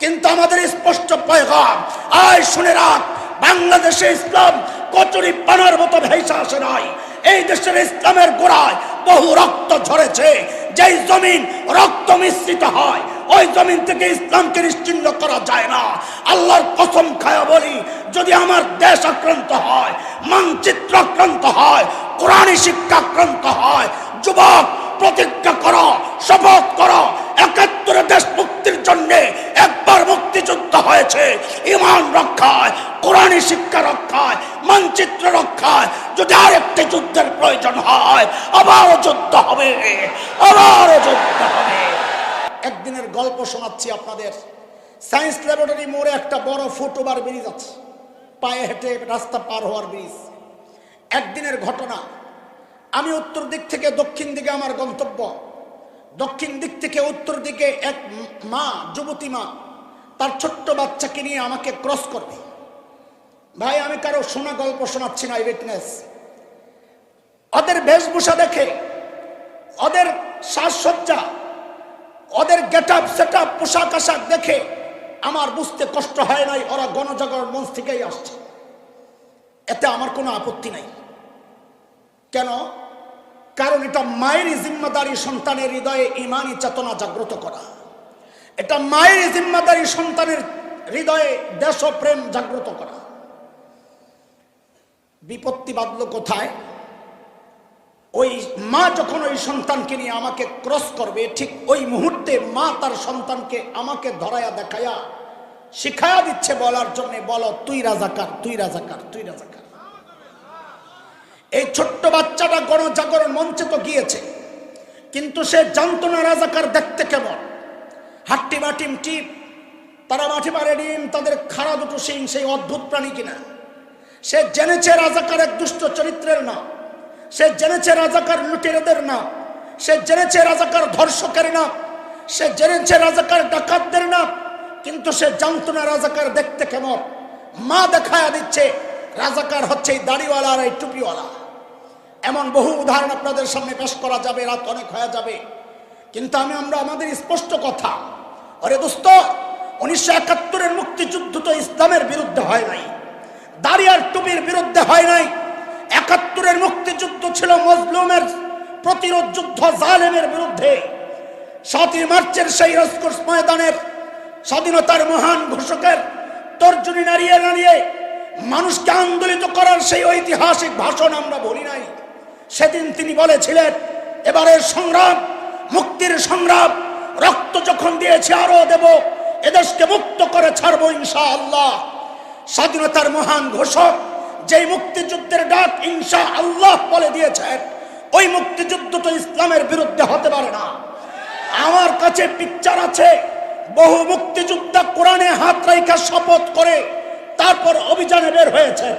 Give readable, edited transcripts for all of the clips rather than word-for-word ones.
কিন্তু আমাদের স্পষ্ট পয়গাম, আয় শুনে রাখ, বাংলাদেশে ইসলাম কচুরি পানার মতো ভেসে আসে নাই। এই দেশের ইসলামের গোড়ায় বহু রক্ত ঝরেছে। যেই জমিন রক্ত মিশ্রিত হয় ওই জমিন থেকে ইসলামকে নিশ্চিহ্ন করা যায় না। আল্লাহর কসম খায়া বলি, যদি আমার দেশ আক্রান্ত হয়, মানচিত্র আক্রান্ত হয়, কোরআনী শিক্ষা আক্রান্ত হয়, যুবক প্রতিজ্ঞা করো, শপথ করো, ৭১ দেশ মুক্তির জন্য একবার মুক্তিযুদ্ধ হয়েছে। ঈমান রক্ষায়, কোরআনী শিক্ষা রক্ষায়, মানচিত্র রক্ষায় যদি আরেকটি যুদ্ধের প্রয়োজন হয়, আবারও যুদ্ধ হবে, আবারও যুদ্ধ হবে। একদিনের গল্প শোনাচ্ছি আপনাদের। সায়েন্স ল্যাবরেটরি মোড়ে একটা বড় ফুটওভার ব্রিজ আছে, পায়ে হেঁটে রাস্তা পার হওয়ার ব্রিজ। একদিনের ঘটনা, আমি উত্তর দিক থেকে দক্ষিণ দিকে আমার গন্তব্য, দক্ষিণ দিক থেকে উত্তর দিকে এক মা, যুবতী মা, তার ছোট্ট বাচ্চাকে নিয়ে আমাকে ক্রস করবে। ভাই, আমি কারো শোনা গল্প শোনাচ্ছি না, উইটনেস। ওদের বেশভূষা দেখে, ওদের সাজসজ্জা, ওদের গেট আপ সেট আপ, পোশাক আশাক দেখে আমার বুঝতে কষ্ট হয় নাই ওরা গণজাগরণ মঞ্চ থেকেই আসছে। এতে আমার কোনো আপত্তি নাই। কেন? কারণ এটা মায়ের জিম্মাদারি সন্তানের হৃদয়ে ঈমানি চেতনা জাগ্রত করা। এটা মায়ের জিম্মাদারি সন্তানের হৃদয়ে দেশপ্রেম জাগ্রত করা। বিপত্তি বাঁধল কোথায়? ওই মা যখন ওই সন্তানকে নিয়ে আমাকে ক্রস করবে, ঠিক ওই মুহূর্তে মা তার সন্তানকে আমাকে ধরায়া দেখায়া শিখায়া দিচ্ছে বলার জন্য, বলো তুই রাজাকার, তুই রাজাকার, তুই রাজাকার। এই ছোট্ট বাচ্চাটা গণজাগরণ মঞ্চে তো গিয়েছে, কিন্তু সে জানতো না রাজাকার দেখতে কেমন। হাট্টি বাটিম টিপ, তারা মাঠে মারে ডিম, তাদের খাড়া দুটো সিং, সেই অদ্ভুত প্রাণী কিনা। সে জেনেছে রাজাকার এক দুষ্ট চরিত্রের নাম, সে জেনেছে রাজাকার লুটেরাদের নাম, সে জেনেছে রাজাকার ধর্ষকের নাম, সে জেনেছে রাজাকার ডাকাতদের নাম, কিন্তু সে জানতো না রাজাকার দেখতে কেমন। মা দেখায়া দিচ্ছে রাজাকার হচ্ছে এই দাড়িওয়ালা আর এই টুপিওয়ালা। এমন বহু উদাহরণ আপনাদের সামনে পেশ করা যাবে, রাত অনেক হয়ে যাবে। কিন্তু আমরা আমাদের স্পষ্ট কথা, আরে দোস্ত, 19৭১-এর মুক্তিযুদ্ধ তো ইসলামের বিরুদ্ধে হয় নাই, দাড়ি আর টুপির বিরুদ্ধে হয় নাই। ৭১-এর মুক্তিযুদ্ধ ছিল মজলুমের প্রতিরোধ যুদ্ধ, জালেমের বিরুদ্ধে। ৭ই মার্চের সেই রাজকোট ময়দানের স্বাধীনতার মহান ঘোষকের তর্জনী নাড়িয়ে নাড়িয়ে মানুষকে আন্দোলিত করার সেই ঐতিহাসিক ভাষণ আমরা ভুলি নাই। সেদিন তিনি বলেছিলেন, এবারের সংগ্রাম মুক্তির সংগ্রাম, রক্ত যখন দিয়েছে আরো দেব, এদেশকে মুক্ত করে ছাড়বো ইনশাআল্লাহ। স্বাধীনতার মহান ঘোষক যেই মুক্তিযুদ্ধের ডাক ইনশাআল্লাহ বলে দিয়েছেন, ওই মুক্তিযুদ্ধ তো ইসলামের বিরুদ্ধে হতে পারে না। আমার কাছে পিকচার আছে, বহু মুক্তিযোদ্ধা কোরআনে হাত রাখা শপথ করে তারপর অভিযানে বের হয়েছে।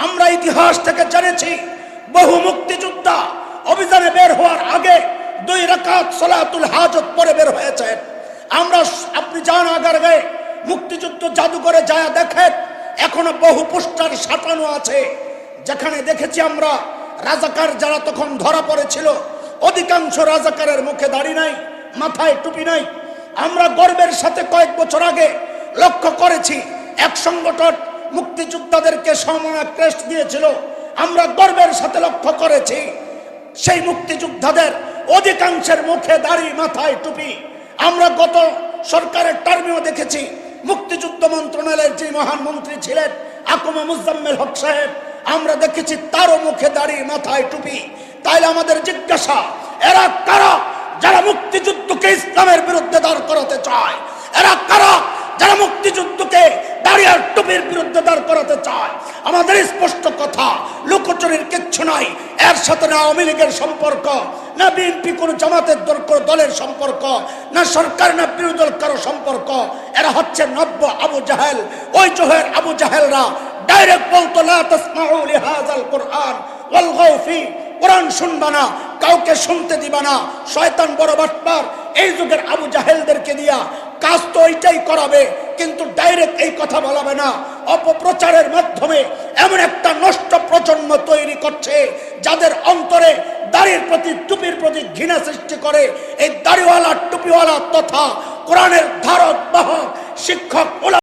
আমরা ইতিহাস থেকে জেনেছি বহু মুক্তিযোদ্ধা অভিযানে বের হওয়ার আগে 2 রাকাত সালাতুল হাজত পরে বের হয়েছে। আপনি যান আগারগাঁয়ে মুক্তিযুদ্ধ জাদুঘরে যায় দেখেন, এখনো বহু পোস্টার সাঁটানো আছে, যেখানে দেখেছি আমরা রাজাকার যারা তখন ধরা পড়েছিল, অধিকাংশ রাজাকারের মুখে দাড়ি নাই, মাথায় টুপি নাই। আমরা গর্বের সাথে কয়েক বছর আগে লক্ষ্য করেছি এক সংগঠন মুক্তিযোদ্ধাদেরকে সম্মাননা ক্রেস্ট দিয়েছিল। আমরা গর্বের সাথে লক্ষ্য করেছি সেই মুক্তিযোদ্ধাদের অধিকাংশের মুখে দাড়ি, মাথায় টুপি। আমরা গত সরকারের টার্মেও দেখেছি মুক্তিযুদ্ধ মন্ত্রণালয়ের যে মহান মন্ত্রী ছিলেন আকুমা মুজাম্মেল হক সাহেব, আমরা দেখেছি তারও মুখে দাড়ি, মাথায় টুপি। তাইলে আমাদের জিজ্ঞাসা, এরা কারা যারা মুক্তিযুদ্ধকে ইসলামের বিরুদ্ধে দাঁড় করাতে চায়? এরা কারা যারা মুক্তিযুদ্ধকে দাড়ি আর টুপির বিরুদ্ধে দাঁড় করাতে চায়? আমাদের স্পষ্ট কথা, লুকোচুরির কিচ্ছু নাই। এর সাথে না আওয়ামী লীগের সম্পর্ক, না বিএনপি কোন জামাতের দলের সম্পর্ক, না সরকার না বিরোধী দল কারো সম্পর্ক। এরা হচ্ছে নব্য আবু জাহেল। ওই জোহের আবু জাহেলরা ডাইরেক্ট বলতো, লা তাসমাউ লিহাযাল কুরআন ওয়ালগাউ ফি, কোরআন শুনবা না, কাউকে শুনতে দিবা না। শয়তান বড় বাটপার। এই যুগের আবু জাহেলদেরকে দিয়া কাজ তো ওইটাই করাবে, কিন্তু ডাইরেক্ট এই কথা বলাবে না। অপপ্রচারের মাধ্যমে এমন একটা নষ্ট প্রজন্ম তৈরি করছে যাদের অন্তরে দাড়ির প্রতি, টুপির প্রতি ঘৃণা সৃষ্টি করে। এই দাড়িওয়ালা, টুপিওয়ালা তথা কোরআনের ধারক বাহক শিক্ষক